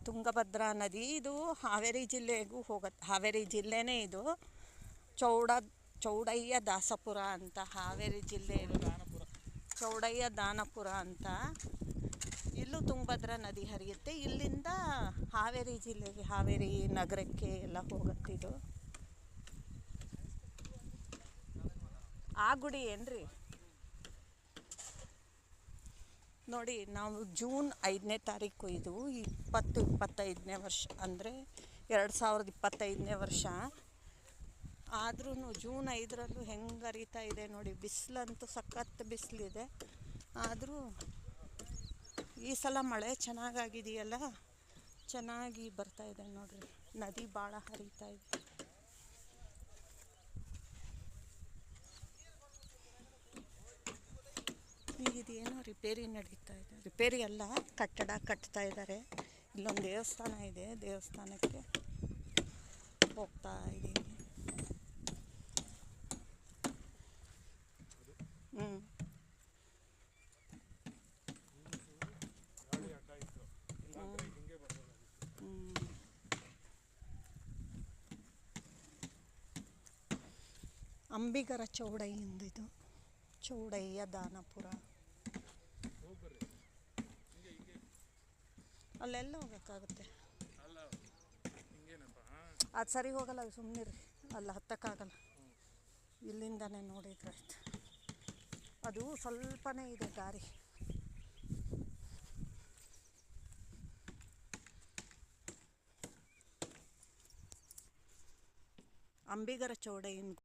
ತುಂಗಭದ್ರಾ ನದಿ ಇದು ಹಾವೇರಿ ಜಿಲ್ಲೆಗೂ ಹೋಗುತ್ತೆ. ಹಾವೇರಿ ಜಿಲ್ಲೆನೇ ಇದು. ಚೌಡಯ್ಯ ದಾಸಪುರ ಅಂತ ಹಾವೇರಿ ಜಿಲ್ಲೆಯಲ್ಲಿ ಚೌಡಯ್ಯ ದಾನಪುರ ಅಂತ. ಇಲ್ಲೂ ತುಂಗಭದ್ರಾ ನದಿ ಹರಿಯುತ್ತೆ. ಇಲ್ಲಿಂದ ಹಾವೇರಿ ಜಿಲ್ಲೆಗೆ, ಹಾವೇರಿ ನಗರಕ್ಕೆ ಎಲ್ಲ ಹೋಗುತ್ತಿದ್ದು. ಆ ಗುಡಿ ಏನ್ರಿ ನೋಡಿ. ನಾವು ಜೂನ್ 5ನೇ ತಾರೀಕು, ಇದು 25ನೇ ವರ್ಷ, ಅಂದರೆ 2025ನೇ ವರ್ಷ. ಆದ್ರೂ ಜೂನ್ 5ರಲ್ಲೂ ಹೆಂಗೆ ಹರಿತಾ ಇದೆ ನೋಡಿ. ಬಿಸಿಲಂತೂ ಸಖತ್ ಬಿಸಿಲಿದೆ. ಆದರೂ ಈ ಸಲ ಮಳೆ ಚೆನ್ನಾಗಾಗಿದೆಯಲ್ಲ, ಚೆನ್ನಾಗಿ ಬರ್ತಾ ಇದೆ ನೋಡ್ರಿ. ನದಿ ಭಾಳ ಹರಿತಾ ಇದೆ. ಈಗ ಇದೇನೋ ರಿಪೇರಿ ನಡೀತಾ ಇದೆ. ರಿಪೇರಿ ಅಲ್ಲ, ಕಟ್ಟಡ ಕಟ್ತಾ ಇದ್ದಾರೆ. ಇಲ್ಲೊಂದು ದೇವಸ್ಥಾನ ಇದೆ, ದೇವಸ್ಥಾನಕ್ಕೆ ಹೋಗ್ತಾ ಇದ್ದೀನಿ. ಅಂಬಿಗರ ಚೌಡಯ್ಯಂದಿದು, ಚೌಡಯ್ಯ ದಾನಪುರ. ಅಲ್ಲೆಲ್ಲ ಹೋಗೋಕ್ಕಾಗುತ್ತೆ. ಅದು ಸರಿ ಹೋಗಲ್ಲ, ಸುಮ್ಮನಿರಿ. ಅಲ್ಲಿ ಹತ್ತಕ್ಕಾಗಲ್ಲ, ಇಲ್ಲಿಂದನೇ ನೋಡಿದ್ರೆ ಆಯ್ತು. ಅದು ಸ್ವಲ್ಪನೇ ಇದೆ ದಾರಿ. ಅಂಬಿಗರ ಚೌಡಯ್ಯನ